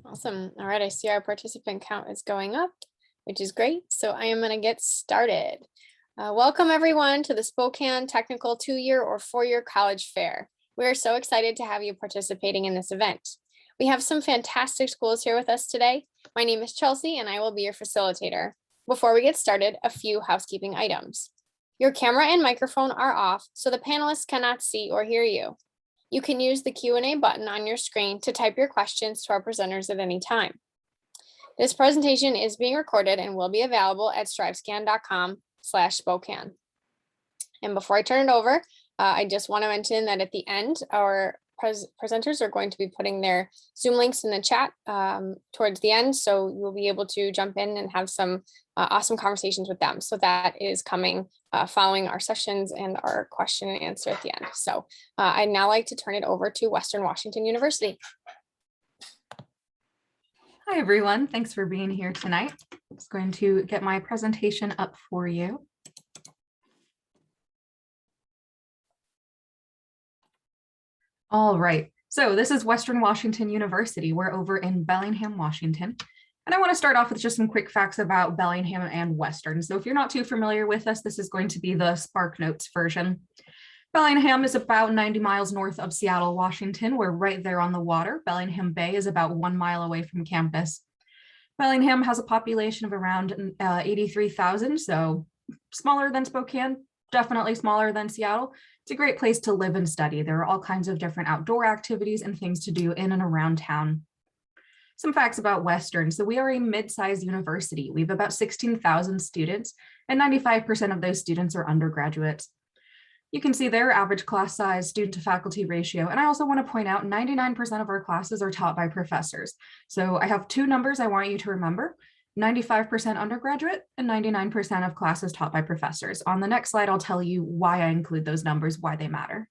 Awesome. All right, I see our participant count is going up, which is great. So I am going to get started. Welcome everyone to the Spokane Technical 2-year or 4-year college fair. We are so excited to have you participating in this event. We have some fantastic schools here with us today. My name is Chelsea and I will be your facilitator. Before we get started, a few housekeeping items. Your camera and microphone are off, so the panelists cannot see or hear you. You can use the Q&A button on your screen to type your questions to our presenters at any time. This presentation is being recorded and will be available at strivescan.com/Spokane. And before I turn it over, I just want to mention that at the end, our presenters are going to be putting their Zoom links in the chat towards the end. So you'll be able to jump in and have some awesome conversations with them. So that is coming following our sessions and our question and answer at the end. So I'd now like to turn it over to Western Washington University. Hi, everyone. Thanks for being here tonight. I'm just going to get my presentation up for you. All right, so this is Western Washington University. We're over in Bellingham, Washington. And I want to start off with just some quick facts about Bellingham and Western. So if you're not too familiar with us, this is going to be the Spark Notes version. Bellingham is about 90 miles north of Seattle, Washington. We're right there on the water. Bellingham Bay is about 1 mile away from campus. Bellingham has a population of around 83,000, so smaller than Spokane, definitely smaller than Seattle. It's a great place to live and study. There are all kinds of different outdoor activities and things to do in and around town. Some facts about Western. So we are a mid-sized university. We have about 16,000 students, and 95% of those students are undergraduates. You can see their average class size, student to faculty ratio. And I also want to point out 99% of our classes are taught by professors. So I have two numbers I want you to remember: 95% undergraduate and 99% of classes taught by professors. On the next slide, I'll tell you why I include those numbers, why they matter.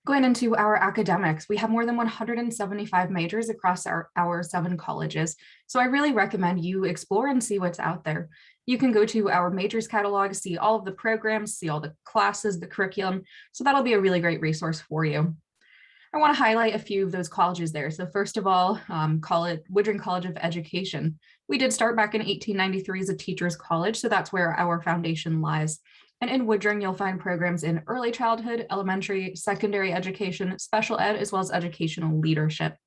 Going into our academics, we have more than 175 majors across our 7 colleges. So I really recommend you explore and see what's out there. You can go to our majors catalog, see all of the programs, see all the classes, the curriculum. So that'll be a really great resource for you. I want to highlight a few of those colleges there. So first of all, Woodring College of Education. We did start back in 1893 as a teacher's college, so that's where our foundation lies. And in Woodring, you'll find programs in early childhood, elementary, secondary education, special ed, as well as educational leadership.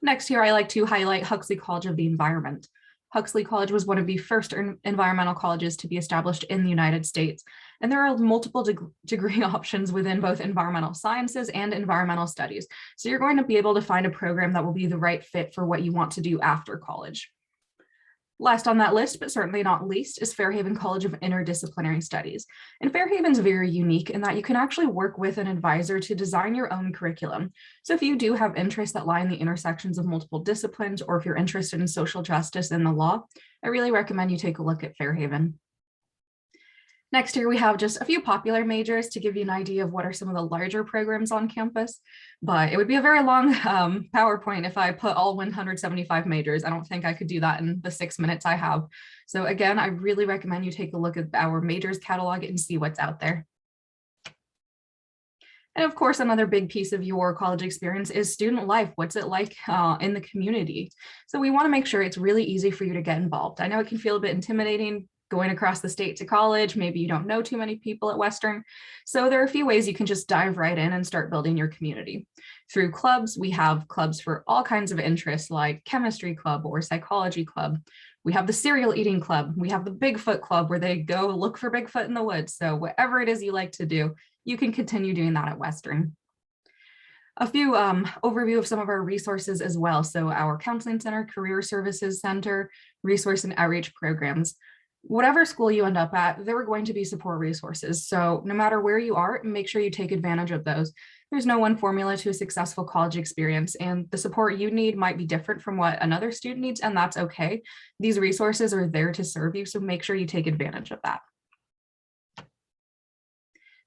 Next here, I like to highlight Huxley College of the Environment. Huxley College was one of the first environmental colleges to be established in the United States. And there are multiple degree options within both environmental sciences and environmental studies. So you're going to be able to find a program that will be the right fit for what you want to do after college. Last on that list, but certainly not least, is Fairhaven College of Interdisciplinary Studies. And Fairhaven's very unique in that you can actually work with an advisor to design your own curriculum. So if you do have interests that lie in the intersections of multiple disciplines, or if you're interested in social justice and the law, I really recommend you take a look at Fairhaven. Next here, we have just a few popular majors to give you an idea of what are some of the larger programs on campus, but it would be a very long PowerPoint if I put all 175 majors. I don't think I could do that in the 6 minutes I have. So again, I really recommend you take a look at our majors catalog and see what's out there. And of course, another big piece of your college experience is student life. What's it like in the community? So we want to make sure it's really easy for you to get involved. I know it can feel a bit intimidating going across the state to college. Maybe you don't know too many people at Western. So there are a few ways you can just dive right in and start building your community. Through clubs, we have clubs for all kinds of interests like chemistry club or psychology club. We have the cereal eating club. We have the Bigfoot club where they go look for Bigfoot in the woods. So whatever it is you like to do, you can continue doing that at Western. A few overview of some of our resources as well. So our counseling center, career services center, resource and outreach programs. Whatever school you end up at, there are going to be support resources. So no matter where you are, make sure you take advantage of those. There's no one formula to a successful college experience, and the support you need might be different from what another student needs, and that's okay. These resources are there to serve you, so make sure you take advantage of that.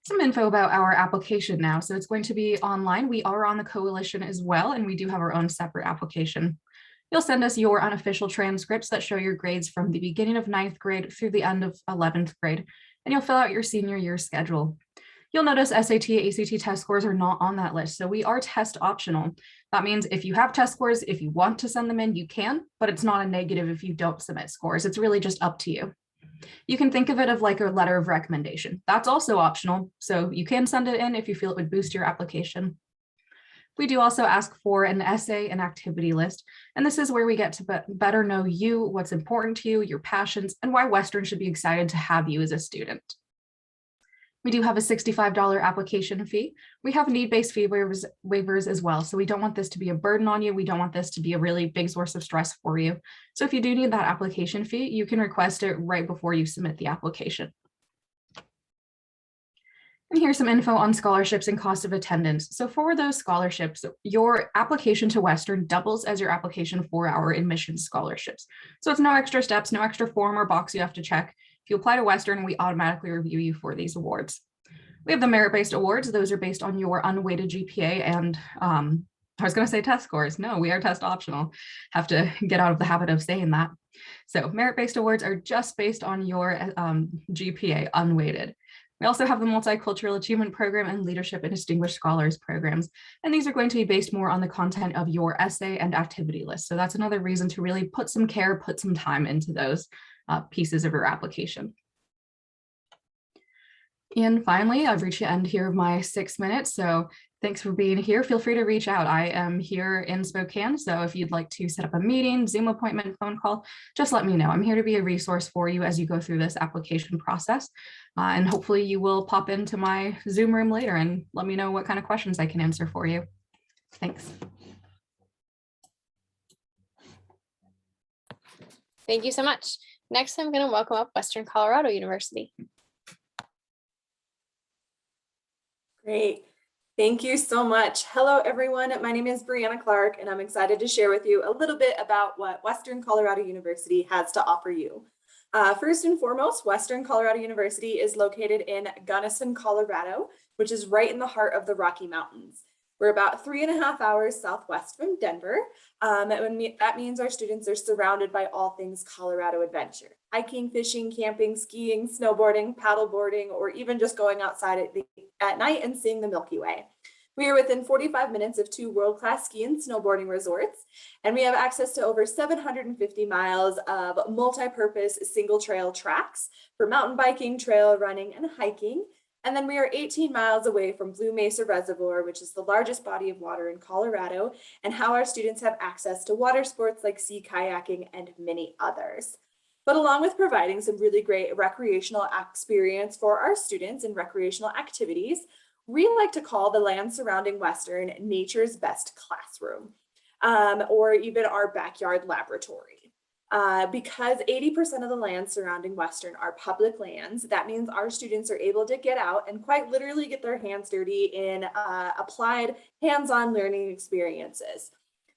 Some info about our application now. So it's going to be online. We are on the coalition as well, and we do have our own separate application. You'll send us your unofficial transcripts that show your grades from the beginning of 9th grade through the end of 11th grade, and you'll fill out your senior year schedule. You'll notice SAT, ACT test scores are not on that list. So we are test optional. That means if you have test scores, if you want to send them in, you can, but it's not a negative if you don't submit scores. It's really just up to you. You can think of it of like a letter of recommendation. That's also optional. So you can send it in if you feel it would boost your application. We do also ask for an essay and activity list, and this is where we get to better know you, what's important to you, your passions, and why Western should be excited to have you as a student. We do have a $65 application fee. We have need-based fee waivers as well, so we don't want this to be a burden on you. We don't want this to be a really big source of stress for you. So if you do need that application fee, you can request it right before you submit the application. And here's some info on scholarships and cost of attendance. So for those scholarships, your application to Western doubles as your application for our admissions scholarships. So it's no extra steps, no extra form or box you have to check. If you apply to Western, we automatically review you for these awards. We have the merit-based awards. Those are based on your unweighted GPA and I was going to say test scores. No, we are test optional. Have to get out of the habit of saying that. So merit-based awards are just based on your GPA unweighted. We also have the Multicultural Achievement Program and Leadership and Distinguished Scholars programs. And these are going to be based more on the content of your essay and activity list. So that's another reason to really put some care, put some time into those pieces of your application. And finally, I've reached the end here of my 6 minutes. So thanks for being here. Feel free to reach out. I am here in Spokane. So if you'd like to set up a meeting, Zoom appointment, phone call, just let me know. I'm here to be a resource for you as you go through this application process. And hopefully you will pop into my Zoom room later and let me know what kind of questions I can answer for you. Thanks. Thank you so much. Next, I'm going to welcome up Western Colorado University. Great. Thank you so much. Hello, everyone. My name is Brianna Clark, and I'm excited to share with you a little bit about what Western Colorado University has to offer you. First and foremost, Western Colorado University is located in Gunnison, Colorado, which is right in the heart of the Rocky Mountains. We're about 3.5 hours southwest from Denver. That means our students are surrounded by all things Colorado adventure: hiking, fishing, camping, skiing, snowboarding, paddleboarding, or even just going outside at night and seeing the Milky Way. We are within 45 minutes of 2 world-class ski and snowboarding resorts, and we have access to over 750 miles of multi-purpose single trail tracks for mountain biking, trail running, and hiking. And then we are 18 miles away from Blue Mesa Reservoir, which is the largest body of water in Colorado, and how our students have access to water sports like sea kayaking and many others. But along with providing some really great recreational experience for our students and recreational activities, we like to call the land surrounding Western nature's best classroom, or even our backyard laboratory. Because 80% of the land surrounding Western are public lands, that means our students are able to get out and quite literally get their hands dirty in applied hands-on learning experiences.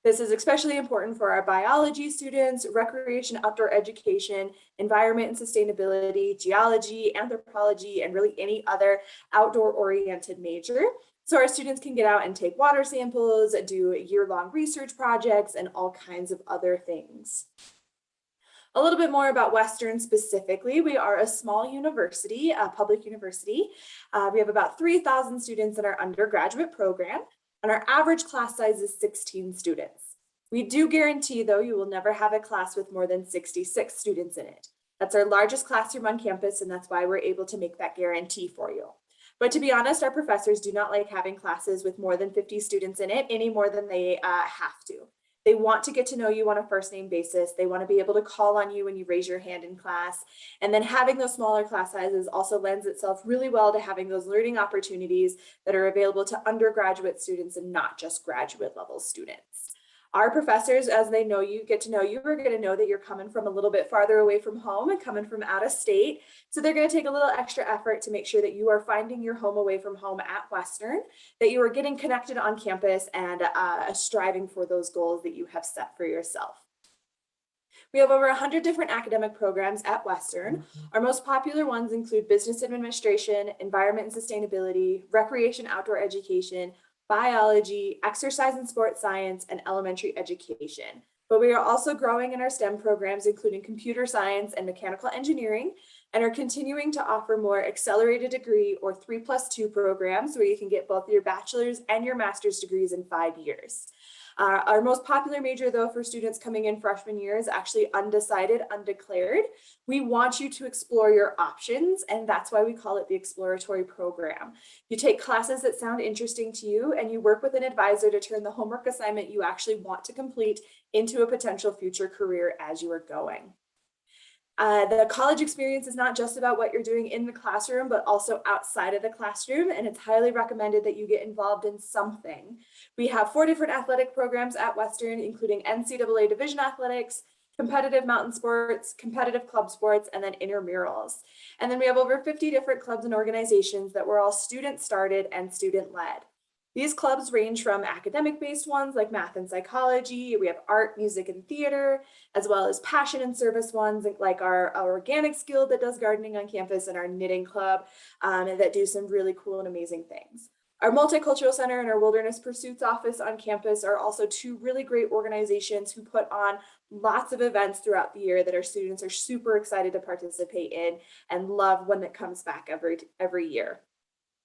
This is especially important for our biology students, recreation, outdoor education, environment and sustainability, geology, anthropology, and really any other outdoor-oriented major. So our students can get out and take water samples, do year-long research projects, and all kinds of other things. A little bit more about Western specifically. We are a small university, a public university. We have about 3,000 students in our undergraduate program, and our average class size is 16 students. We do guarantee, though, you will never have a class with more than 66 students in it. That's our largest classroom on campus, and that's why we're able to make that guarantee for you. But to be honest, our professors do not like having classes with more than 50 students in it any more than they have to. They want to get to know you on a first name basis. They want to be able to call on you when you raise your hand in class. And then having those smaller class sizes also lends itself really well to having those learning opportunities that are available to undergraduate students and not just graduate level students. Our professors, as they know you, get to know you, are going to know that you're coming from a little bit farther away from home and coming from out of state. So they're going to take a little extra effort to make sure that you are finding your home away from home at Western, that you are getting connected on campus and striving for those goals that you have set for yourself. We have over 100 different academic programs at Western. Our most popular ones include business administration, environment and sustainability, recreation, outdoor education, biology, exercise and sports science, and elementary education. But we are also growing in our STEM programs, including computer science and mechanical engineering. and are continuing to offer more accelerated degree or 3+2 programs where you can get both your bachelor's and your master's degrees in 5 years. Our most popular major, though, for students coming in freshman year is actually undecided, undeclared. We want you to explore your options, and that's why we call it the exploratory program. You take classes that sound interesting to you, and you work with an advisor to turn the homework assignment you actually want to complete into a potential future career as you are going. The college experience is not just about what you're doing in the classroom, but also outside of the classroom, and it's highly recommended that you get involved in something. We have 4 different athletic programs at Western, including NCAA Division Athletics, competitive mountain sports, competitive club sports, and then intramurals. And then we have over 50 different clubs and organizations that were all student-started and student-led. These clubs range from academic-based ones like math and psychology. We have art, music, and theater, as well as passion and service ones like our organics guild that does gardening on campus and our knitting club that do some really cool and amazing things. Our Multicultural Center and our Wilderness Pursuits office on campus are also 2 really great organizations who put on lots of events throughout the year that our students are super excited to participate in and love when it comes back every year.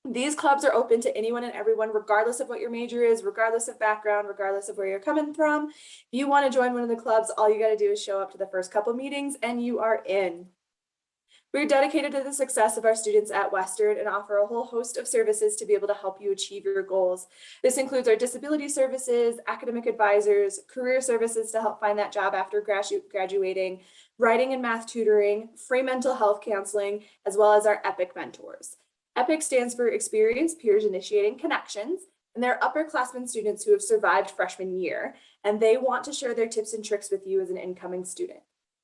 These clubs are open to anyone and everyone, regardless of what your major is, regardless of background, regardless of where you're coming from. If you want to join one of the clubs, all you got to do is show up to the first couple meetings and you are in. We're dedicated to the success of our students at Western and offer a whole host of services to be able to help you achieve your goals. This includes our disability services, academic advisors, career services to help find that job after graduating, writing and math tutoring, free mental health counseling, as well as our EPIC mentors. EPIC stands for Experienced Peers Initiating Connections, and they're upperclassmen students who have survived freshman year, and they want to share their tips and tricks with you as an incoming student.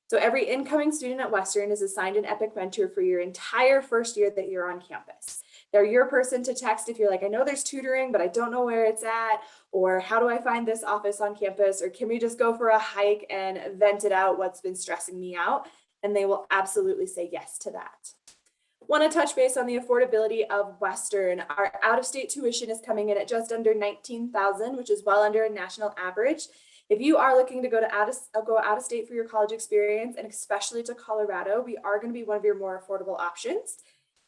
So every incoming student at Western is assigned an EPIC mentor for your entire first year that you're on campus. They're your person to text if you're like, I know there's tutoring, but I don't know where it's at, or how do I find this office on campus, or can we just go for a hike and vent it out what's been stressing me out? And they will absolutely say yes to that. Want to touch base on the affordability of Western. Our out-of-state tuition is coming in at just under $19,000, which is well under a national average. If you are looking to go out of state for your college experience, and especially to Colorado, we are going to be one of your more affordable options.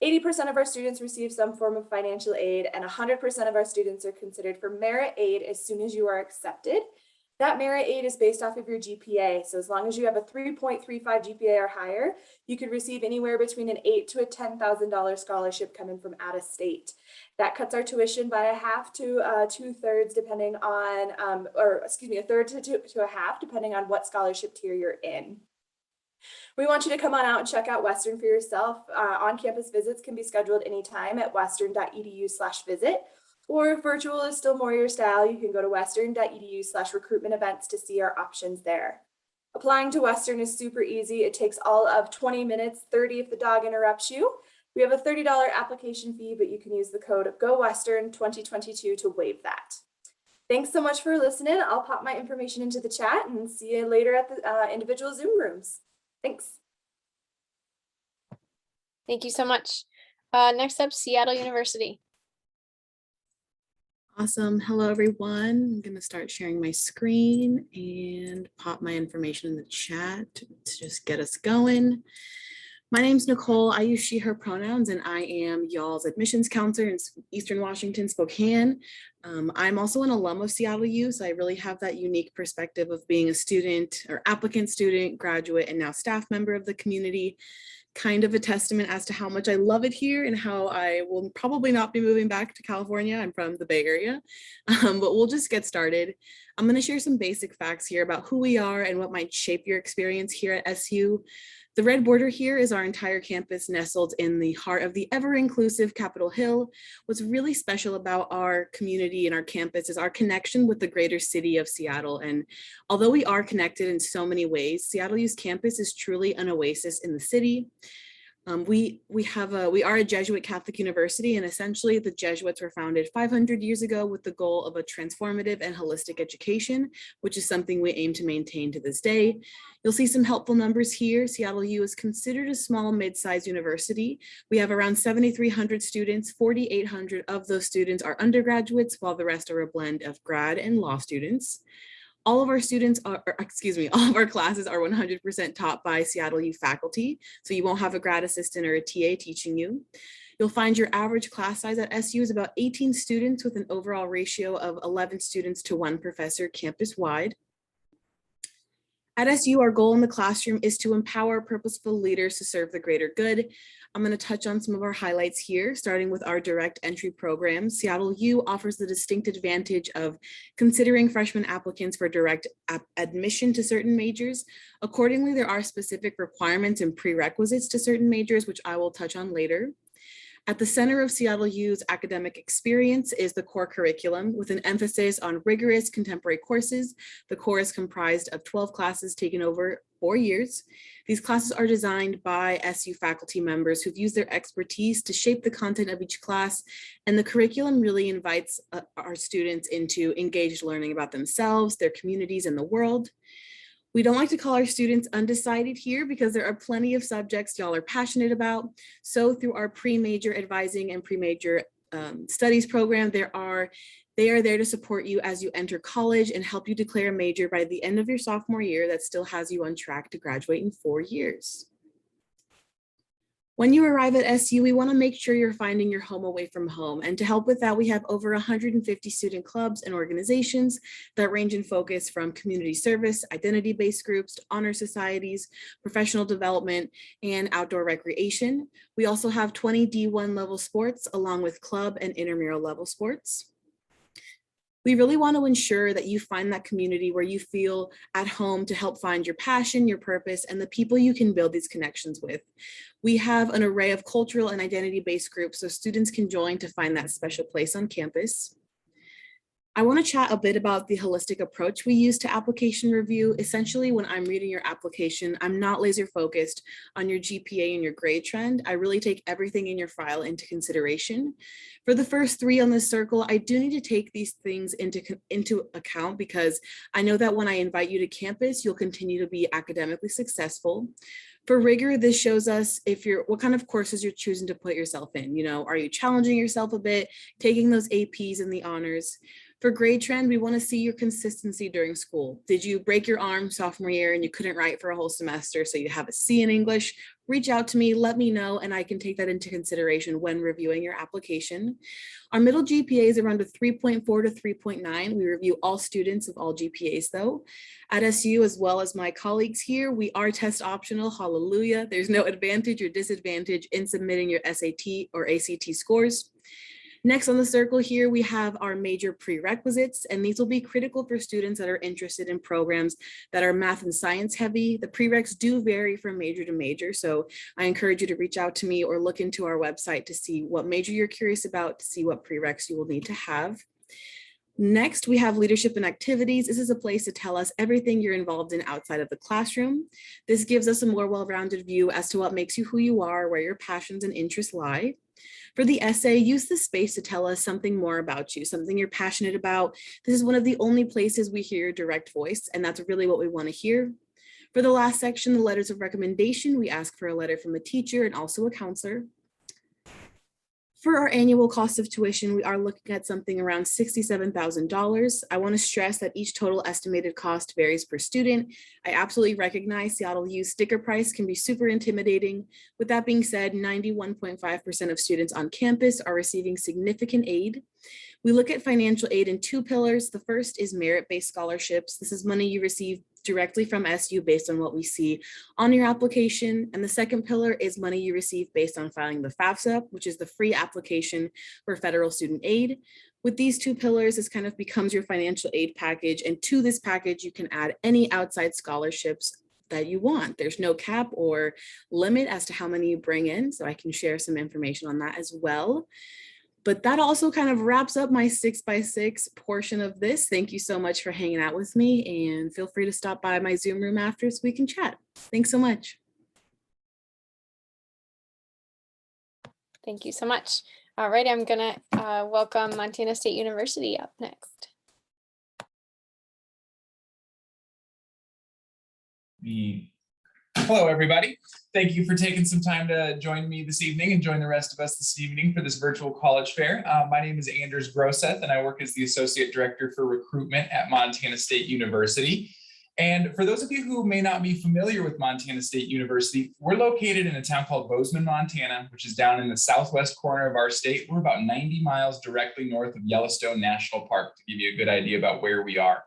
80% of our students receive some form of financial aid, and 100% of our students are considered for merit aid as soon as you are accepted. That merit aid is based off of your GPA. So as long as you have a 3.35 GPA or higher, you could receive anywhere between an $8,000 to a $10,000 scholarship coming from out of state. That cuts our tuition by a half to 2/3, depending on, a third to a half, depending on what scholarship tier you're in. We want you to come on out and check out Western for yourself. On-campus visits can be scheduled anytime at western.edu/visit. Or if virtual is still more your style, you can go to western.edu/recruitment events to see our options there. Applying to Western is super easy. It takes all of 20 minutes, 30 if the dog interrupts you. We have a $30 application fee, but you can use the code GOWESTERN2022 to waive that. Thanks so much for listening. I'll pop my information into the chat and see you later at the individual Zoom rooms. Thanks. Thank you so much. Next up, Seattle University. Awesome. Hello, everyone. I'm going to start sharing my screen and pop my information in the chat to just get us going. My name's Nicole. I use she, her pronouns, and I am y'all's admissions counselor in Eastern Washington, Spokane. I'm also an alum of Seattle U, so I really have that unique perspective of being a student or applicant student, graduate, and now staff member of the community. Kind of a testament as to how much I love it here and how I will probably not be moving back to California. I'm from the Bay Area, but we'll just get started. I'm going to share some basic facts here about who we are and what might shape your experience here at SU. The red border here is our entire campus nestled in the heart of the ever-inclusive Capitol Hill. What's really special about our community and our campus is our connection with the greater city of Seattle. And although we are connected in so many ways, Seattle U's campus is truly an oasis in the city. We are a Jesuit Catholic university, and essentially the Jesuits were founded 500 years ago with the goal of a transformative and holistic education, which is something we aim to maintain to this day. You'll see some helpful numbers here. Seattle U is considered a small mid-sized university. We have around 7,300 students. 4,800 of those students are undergraduates, while the rest are a blend of grad and law students. All of our students are, or excuse me, all of our classes are 100% taught by Seattle U faculty. So you won't have a grad assistant or a TA teaching you. You'll find your average class size at SU is about 18 students with an overall ratio of 11 students to 1 professor campus-wide. At SU, our goal in the classroom is to empower purposeful leaders to serve the greater good. I'm going to touch on some of our highlights here, starting with our direct entry program. Seattle U offers the distinct advantage of considering freshman applicants for direct admission to certain majors. Accordingly, there are specific requirements and prerequisites to certain majors, which I will touch on later. At the center of Seattle U's academic experience is the core curriculum with an emphasis on rigorous contemporary courses. The core is comprised of 12 classes taken over 4 years. These classes are designed by SU faculty members who've used their expertise to shape the content of each class, and the curriculum really invites our students into engaged learning about themselves, their communities, and the world. We don't like to call our students undecided here because there are plenty of subjects y'all are passionate about. So through our pre-major advising and pre-major studies program, they are there to support you as you enter college and help you declare a major by the end of your sophomore year that still has you on track to graduate in 4 years. When you arrive at SU, we want to make sure you're finding your home away from home. And to help with that, we have over 150 student clubs and organizations that range in focus from community service, identity-based groups, honor societies, professional development, and outdoor recreation. We also have 20 D1 level sports along with club and intramural level sports. We really want to ensure that you find that community where you feel at home to help find your passion, your purpose, and the people you can build these connections with. We have an array of cultural and identity-based groups so students can join to find that special place on campus. I want to chat a bit about the holistic approach we use to application review. Essentially, when I'm reading your application, I'm not laser focused on your GPA and your grade trend. I really take everything in your file into consideration. For the first 3 on this circle, I do need to take these things into account because I know that when I invite you to campus, you'll continue to be academically successful. For rigor, this shows us what kind of courses you're choosing to put yourself in. You know, are you challenging yourself a bit, taking those APs and the honors? For grade trend, we want to see your consistency during school. Did you break your arm sophomore year and you couldn't write for a whole semester, so you have a C in English? Reach out to me, let me know, and I can take that into consideration when reviewing your application. Our middle GPA is around a 3.4 to 3.9. We review all students of all GPAs though. At SU, as well as my colleagues here, we are test optional, hallelujah. There's no advantage or disadvantage in submitting your SAT or ACT scores. Next on the circle here, we have our major prerequisites, and these will be critical for students that are interested in programs that are math and science heavy. The prereqs do vary from major to major, so I encourage you to reach out to me or look into our website to see what major you're curious about, to see what prereqs you will need to have. Next, we have leadership and activities. This is a place to tell us everything you're involved in outside of the classroom. This gives us a more well-rounded view as to what makes you who you are, where your passions and interests lie. For the essay, use the space to tell us something more about you, something you're passionate about. This is one of the only places we hear your direct voice, and that's really what we want to hear. For the last section, the letters of recommendation, we ask for a letter from a teacher and also a counselor. For our annual cost of tuition, we are looking at something around $67,000. I want to stress that each total estimated cost varies per student. I absolutely recognize Seattle U's sticker price can be super intimidating. With that being said, 91.5% of students on campus are receiving significant aid. We look at financial aid in 2 pillars. The first is merit-based scholarships. This is money you receive directly from SU based on what we see on your application. And the second pillar is money you receive based on filing the FAFSA, which is the free application for federal student aid. With these 2 pillars, this kind of becomes your financial aid package. And to this package, you can add any outside scholarships that you want. There's no cap or limit as to how many you bring in. So I can share some information on that as well. But that also kind of wraps up my 6x6 portion of this. Thank you so much for hanging out with me, and feel free to stop by my Zoom room after so we can chat. Thanks so much. Thank you so much. All right, I'm gonna welcome Montana State University up next. Hello, everybody. Thank you for taking some time to join me this evening and join the rest of us this evening for this virtual college fair. My name is Anders Groseth, and I work as the Associate Director for Recruitment at Montana State University. And for those of you who may not be familiar with Montana State University, we're located in a town called Bozeman, Montana, which is down in the southwest corner of our state. We're about 90 miles directly north of Yellowstone National Park, to give you a good idea about where we are.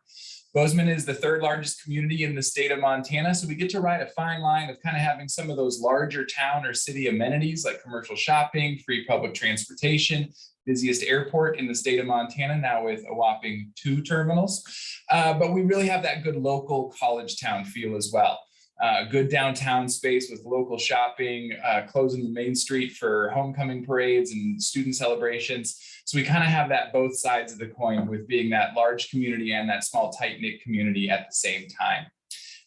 Bozeman is the third largest community in the state of Montana, so we get to ride a fine line of kind of having some of those larger town or city amenities like commercial shopping, free public transportation, busiest airport in the state of Montana, now with a whopping 2 terminals. But we really have that good local college town feel as well. Good downtown space with local shopping, closing the main street for homecoming parades and student celebrations. So we kind of have that both sides of the coin with being that large community and that small tight-knit community at the same time.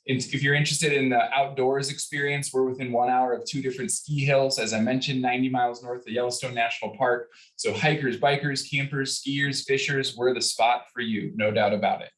If you're interested in the outdoors experience, we're within 1 hour of 2 different ski hills. As I mentioned, 90 miles north of Yellowstone National Park. So hikers, bikers, campers, skiers, fishers, we're the spot for you, no doubt about it.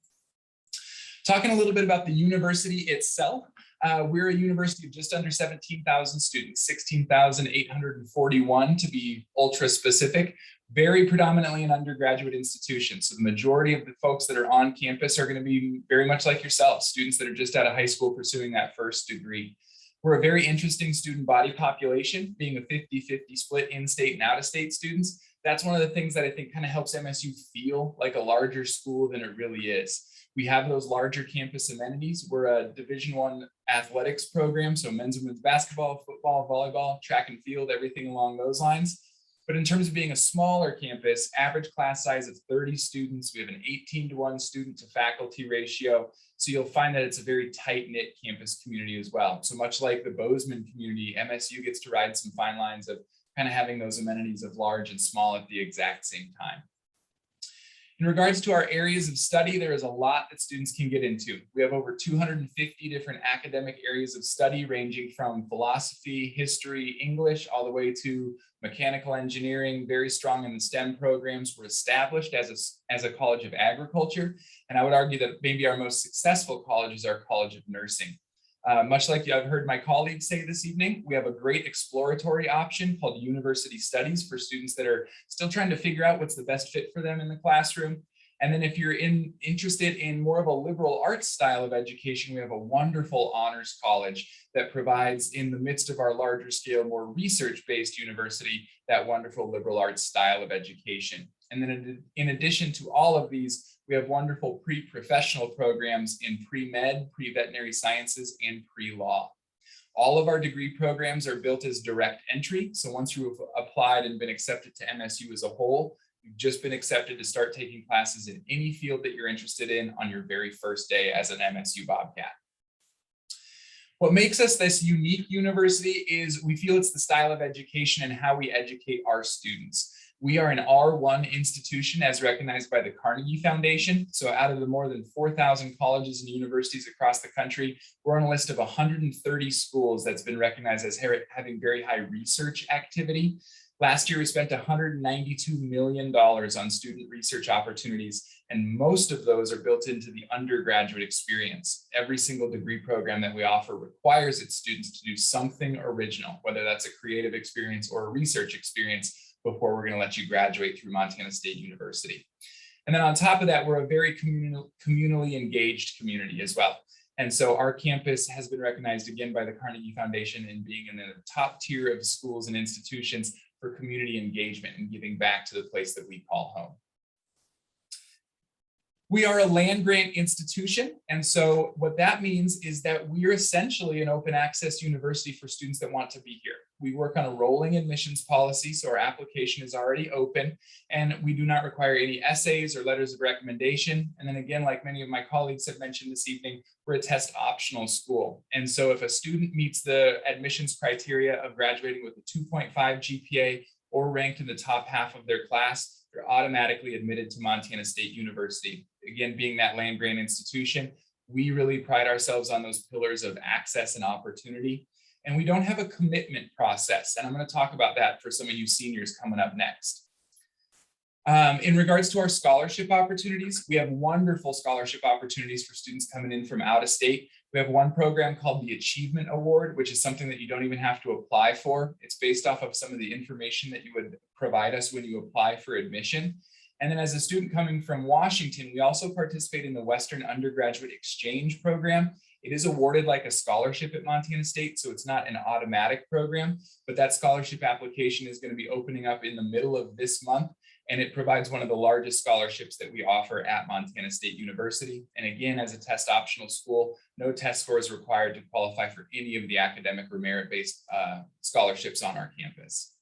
Talking a little bit about the university itself. We're a university of just under 17,000 students, 16,841 to be ultra specific, very predominantly an undergraduate institution. So the majority of the folks that are on campus are going to be very much like yourselves, students that are just out of high school pursuing that first degree. We're a very interesting student body population, being a 50-50 split in-state and out-of-state students. That's one of the things that I think kind of helps MSU feel like a larger school than it really is. We have those larger campus amenities. We're a Division I athletics program, so men's and women's basketball, football, volleyball, track and field, everything along those lines. But in terms of being a smaller campus, average class size of 30 students, we have an 18-to-1 student to faculty ratio. So you'll find that it's a very tight-knit campus community as well. So much like the Bozeman community, MSU gets to ride some fine lines of kind of having those amenities of large and small at the exact same time. In regards to our areas of study, there is a lot that students can get into. We have over 250 different academic areas of study, ranging from philosophy, history, English, all the way to mechanical engineering, very strong in the STEM programs. We're established as a college of agriculture. And I would argue that maybe our most successful college is our College of Nursing. Much like I've heard my colleagues say this evening, we have a great exploratory option called University Studies for students that are still trying to figure out what's the best fit for them in the classroom. And then if you're interested in more of a liberal arts style of education, we have a wonderful honors college that provides, in the midst of our larger scale, more research-based university, that wonderful liberal arts style of education. And then in addition to all of these, we have wonderful pre-professional programs in pre-med, pre-veterinary sciences, and pre-law. All of our degree programs are built as direct entry. So once you've applied and been accepted to MSU as a whole, you've just been accepted to start taking classes in any field that you're interested in on your very first day as an MSU Bobcat. What makes us this unique university is we feel it's the style of education and how we educate our students. We are an R1 institution as recognized by the Carnegie Foundation. So out of the more than 4,000 colleges and universities across the country, we're on a list of 130 schools that's been recognized as having very high research activity. Last year, we spent $192 million on student research opportunities, and most of those are built into the undergraduate experience. Every single degree program that we offer requires its students to do something original, whether that's a creative experience or a research experience, before we're going to let you graduate through Montana State University. And then on top of that, we're a very communally engaged community as well. And so our campus has been recognized again by the Carnegie Foundation in being in the top tier of schools and institutions for community engagement and giving back to the place that we call home. We are a land grant institution. And so what that means is that we're essentially an open access university for students that want to be here. We work on a rolling admissions policy, so our application is already open, and we do not require any essays or letters of recommendation. And then again, like many of my colleagues have mentioned this evening, we're a test optional school. And so if a student meets the admissions criteria of graduating with a 2.5 GPA or ranked in the top half of their class, they're automatically admitted to Montana State University. Again, being that land grant institution, we really pride ourselves on those pillars of access and opportunity. And we don't have a commitment process. And I'm going to talk about that for some of you seniors coming up next. In regards to our scholarship opportunities, we have wonderful scholarship opportunities for students coming in from out of state. We have one program called the Achievement Award, which is something that you don't even have to apply for. It's based off of some of the information that you would provide us when you apply for admission. And then as a student coming from Washington, we also participate in the Western Undergraduate Exchange Program. It is awarded like a scholarship at Montana State, so it's not an automatic program, but that scholarship application is going to be opening up in the middle of this month. And it provides one of the largest scholarships that we offer at Montana State University. And again, as a test optional school, no test score is required to qualify for any of the academic or merit-based scholarships on our campus.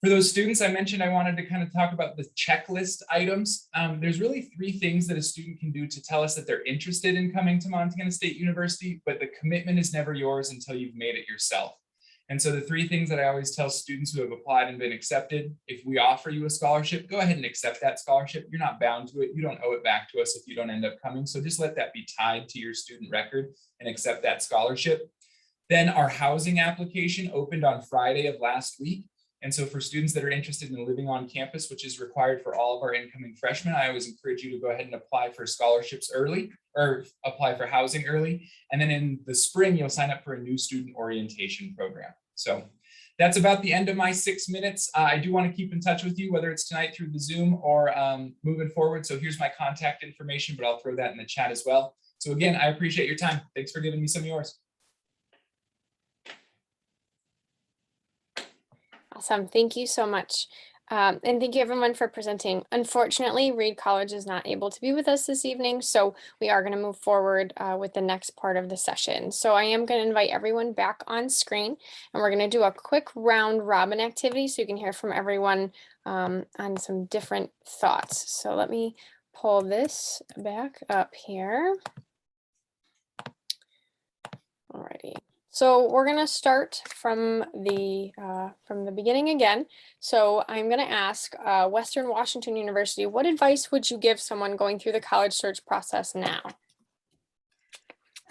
For those students I mentioned, I wanted to kind of talk about the checklist items. There's really 3 things that a student can do to tell us that they're interested in coming to Montana State University, but the commitment is never yours until you've made it yourself. And so the 3 things that I always tell students who have applied and been accepted: if we offer you a scholarship, go ahead and accept that scholarship. You're not bound to it. You don't owe it back to us if you don't end up coming. So just let that be tied to your student record and accept that scholarship. Then our housing application opened on Friday of last week. And so for students that are interested in living on campus, which is required for all of our incoming freshmen, I always encourage you to go ahead and apply for scholarships early, or apply for housing early. And then in the spring, you'll sign up for a new student orientation program. So that's about the end of my 6 minutes. I do want to keep in touch with you, whether it's tonight through the Zoom or moving forward. So here's my contact information, but I'll throw that in the chat as well. So again, I appreciate your time. Thanks for giving me some of yours. Awesome. Thank you so much. And thank you everyone for presenting. Unfortunately, Reed College is not able to be with us this evening, so we are going to move forward with the next part of the session. So I am going to invite everyone back on screen, and we're going to do a quick round robin activity so you can hear from everyone on some different thoughts. So let me pull this back up here. Alrighty. So we're going to start from the beginning again. So I'm going to ask Western Washington University, what advice would you give someone going through the college search process now?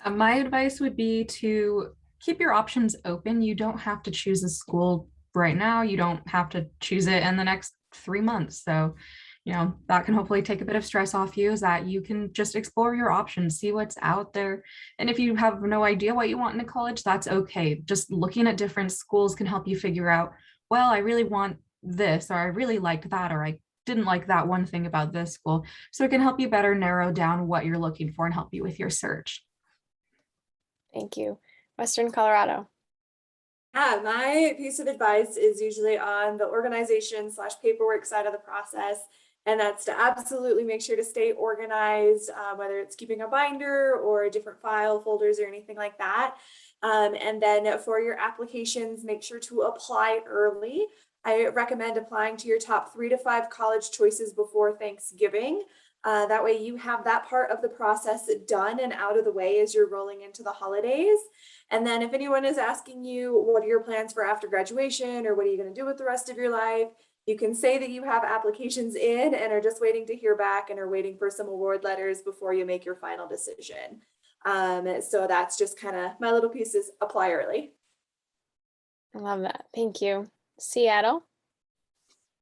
My advice would be to keep your options open. You don't have to choose a school right now. You don't have to choose it in the next 3 months. So, you know, that can hopefully take a bit of stress off you, is that you can just explore your options, see what's out there. And if you have no idea what you want in a college, that's okay. Just looking at different schools can help you figure out, well, I really want this, or I really liked that, or I didn't like that one thing about this school. So it can help you better narrow down what you're looking for and help you with your search. Thank you. Western Colorado. Yeah, my piece of advice is usually on the organization / paperwork side of the process. And that's to absolutely make sure to stay organized, whether it's keeping a binder or different file folders or anything like that. And then for your applications, make sure to apply early. I recommend applying to your top 3 to 5 college choices before Thanksgiving. That way you have that part of the process done and out of the way as you're rolling into the holidays. And then if anyone is asking you, what are your plans for after graduation, or what are you going to do with the rest of your life? You can say that you have applications in and are just waiting to hear back and are waiting for some award letters before you make your final decision. So that's just kind of my little pieces. Apply early. I love that. Thank you. Seattle.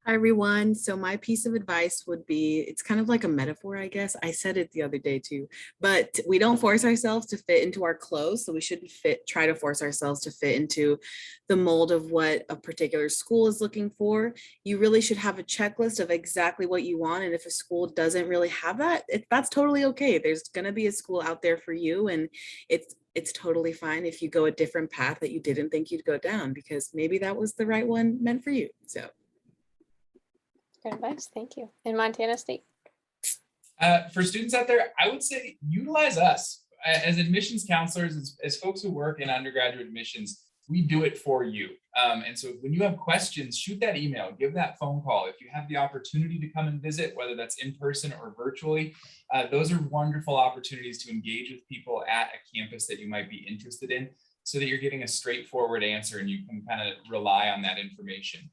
Hi, everyone. So my piece of advice would be, it's kind of like a metaphor, I guess. I said it the other day too, but we don't force ourselves to fit into our clothes. So we shouldn't try to force ourselves to fit into the mold of what a particular school is looking for. You really should have a checklist of exactly what you want. And if a school doesn't really have that, that's totally okay. There's going to be a school out there for you. And it's totally fine if you go a different path that you didn't think you'd go down, because maybe that was the right one meant for you. So. Good advice. Thank you. In Montana State. For students out there, I would say utilize us as admissions counselors, as folks who work in undergraduate admissions. We do it for you. And so when you have questions, shoot that email, give that phone call. If you have the opportunity to come and visit, whether that's in person or virtually, those are wonderful opportunities to engage with people at a campus that you might be interested in, so that you're getting a straightforward answer and you can kind of rely on that information.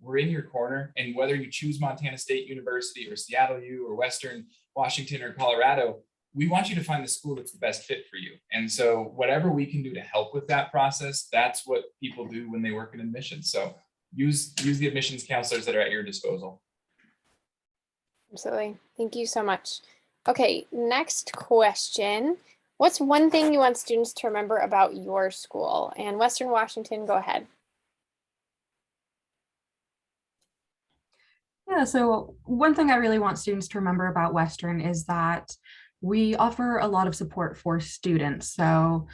We're in your corner, and whether you choose Montana State University or Seattle U or Western Washington or Colorado, we want you to find the school that's the best fit for you. And so whatever we can do to help with that process, that's what people do when they work in admissions. So use the admissions counselors that are at your disposal. Absolutely. Thank you so much. Okay, next question. What's one thing you want students to remember about your school? And Western Washington, go ahead. Yeah, so one thing I really want students to remember about Western is that we offer a lot of support for students. So,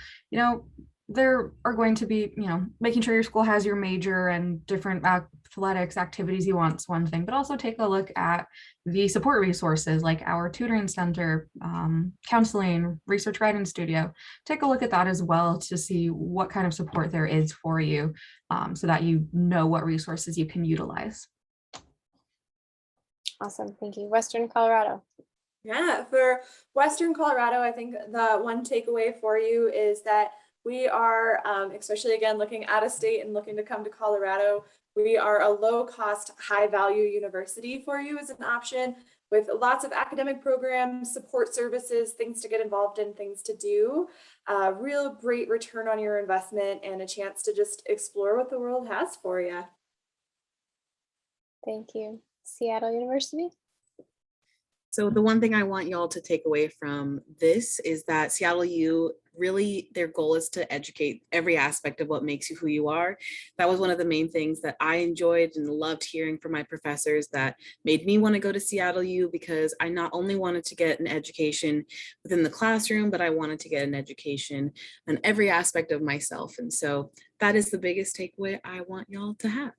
there are going to be, making sure your school has your major and different athletics activities you want is one thing, but also take a look at the support resources like our tutoring center, counseling, research writing studio. Take a look at that as well to see what kind of support there is for you, so that you know what resources you can utilize. Awesome. Thank you. Western Colorado. Yeah, for Western Colorado, I think the one takeaway for you is that we are, especially again, looking out of state and looking to come to Colorado, we are a low cost, high value university for you as an option with lots of academic programs, support services, things to get involved in, things to do, real great return on your investment and a chance to just explore what the world has for you. Thank you. Seattle University. So the one thing I want y'all to take away from this is that Seattle U, really their goal is to educate every aspect of what makes you who you are. That was one of the main things that I enjoyed and loved hearing from my professors that made me want to go to Seattle U, because I not only wanted to get an education within the classroom, but I wanted to get an education on every aspect of myself. And so that is the biggest takeaway I want y'all to have.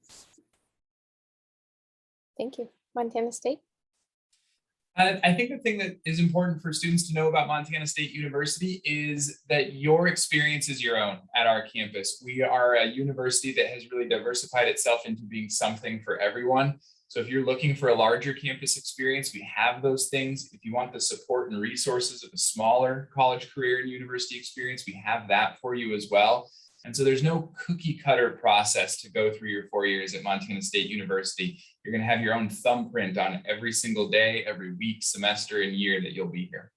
Thank you. Montana State. I think the thing that is important for students to know about Montana State University is that your experience is your own at our campus. We are a university that has really diversified itself into being something for everyone. So if you're looking for a larger campus experience, we have those things. If you want the support and resources of a smaller college career and university experience, we have that for you as well. And so there's no cookie cutter process to go through your 4 years at Montana State University. You're going to have your own thumbprint on every single day, every week, semester, and year that you'll be here.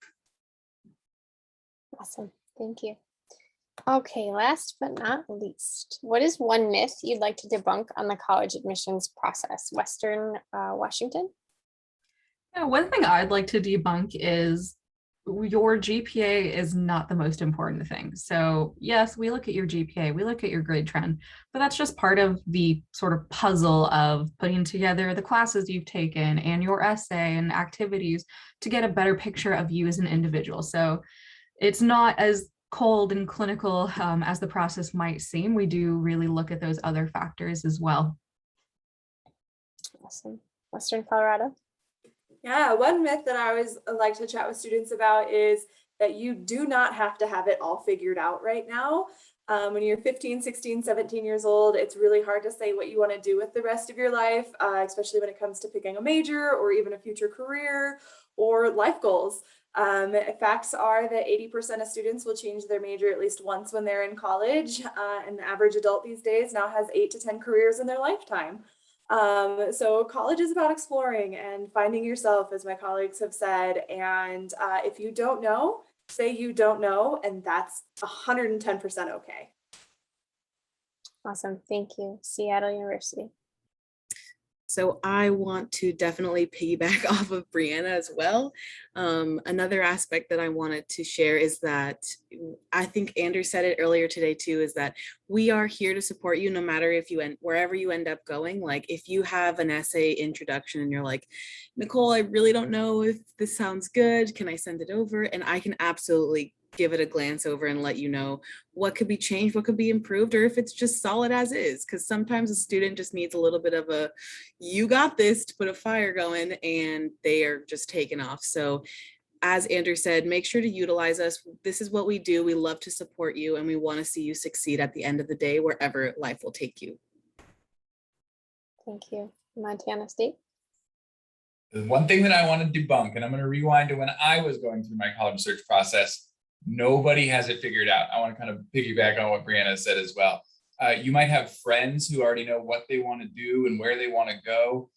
Awesome. Thank you. Okay, last but not least, what is one myth you'd like to debunk on the college admissions process? Western Washington? Yeah, one thing I'd like to debunk is your GPA is not the most important thing. So yes, we look at your GPA, we look at your grade trend, but that's just part of the sort of puzzle of putting together the classes you've taken and your essay and activities to get a better picture of you as an individual. So it's not as cold and clinical as the process might seem. We do really look at those other factors as well. Awesome. Western Colorado? Yeah, one myth that I always like to chat with students about is that you do not have to have it all figured out right now. When you're 15, 16, 17 years old, it's really hard to say what you want to do with the rest of your life, especially when it comes to picking a major or even a future career or life goals. Facts are that 80% of students will change their major at least once when they're in college, and the average adult these days now has 8 to 10 careers in their lifetime. So college is about exploring and finding yourself, as my colleagues have said. And if you don't know, say you don't know, and that's 110% okay. Awesome. Thank you. Seattle University. So I want to definitely piggyback off of Brianna as well. Another aspect that I wanted to share is that I think Andrew said it earlier today too, is that we are here to support you no matter if you wherever you end up going. Like if you have an essay introduction and you're like, Nicole, I really don't know if this sounds good. Can I send it over? And I can absolutely give it a glance over and let you know what could be changed, what could be improved, or if it's just solid as is. Because sometimes a student just needs a little bit of a, you got this, to put a fire going, and they are just taken off. So as Andrew said, make sure to utilize us. This is what we do. We love to support you, and we want to see you succeed at the end of the day, wherever life will take you. Thank you. Montana State. The one thing that I want to debunk, and I'm going to rewind to when I was going through my college search process. Nobody has it figured out. I want to kind of piggyback on what Brianna said as well. You might have friends who already know what they want to do and where they want to go.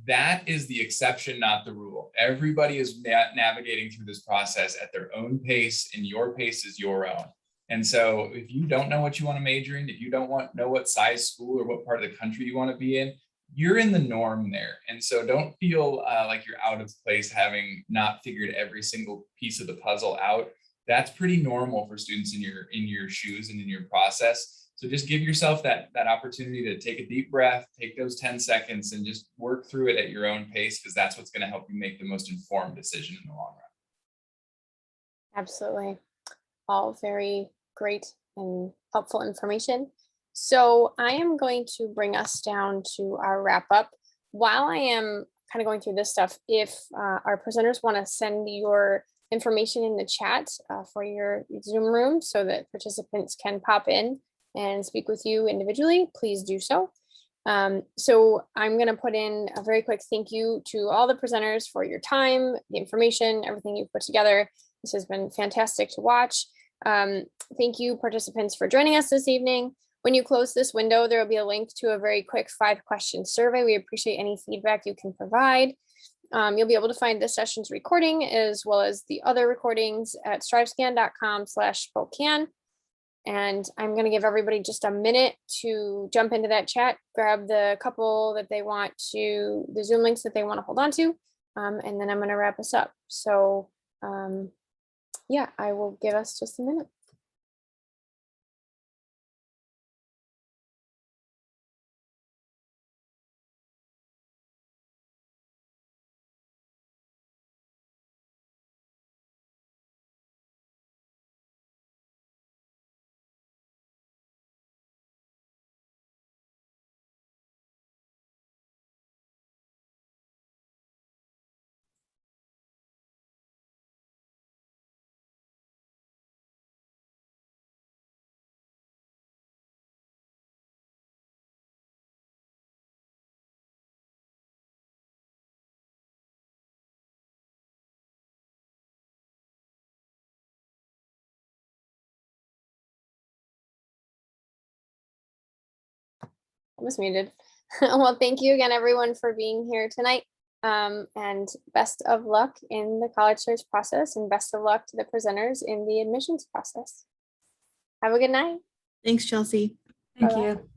That is the exception, not the rule. Everybody is navigating through this process at their own pace, and your pace is your own. And so if you don't know what you want to major in, if you don't know what size school or what part of the country you want to be in, you're in the norm there. And so don't feel like you're out of place having not figured every single piece of the puzzle out. That's pretty normal for students in your shoes and in your process. So just give yourself that opportunity to take a deep breath, take those 10 seconds and just work through it at your own pace, because that's what's going to help you make the most informed decision in the long run. Absolutely. All very great and helpful information. So I am going to bring us down to our wrap up. While I am kind of going through this stuff, if our presenters want to send your information in the chat for your Zoom room so that participants can pop in and speak with you individually, please do so. So I'm going to put in a very quick thank you to all the presenters for your time, the information, everything you've put together. This has been fantastic to watch. Thank you, participants, for joining us this evening. When you close this window, there will be a link to a very quick 5-question survey. We appreciate any feedback you can provide. You'll be able to find this session's recording as well as the other recordings at strivescan.com/Spokane. And I'm going to give everybody just a minute to jump into that chat, grab the couple that they want to, the Zoom links that they want to hold on to, and then I'm going to wrap us up. So yeah, I will give us just a minute. I was muted. Well, thank you again, everyone, for being here tonight. And best of luck in the college search process, and best of luck to the presenters in the admissions process. Have a good night. Thanks, Chelsea. Thank Bye-bye. you.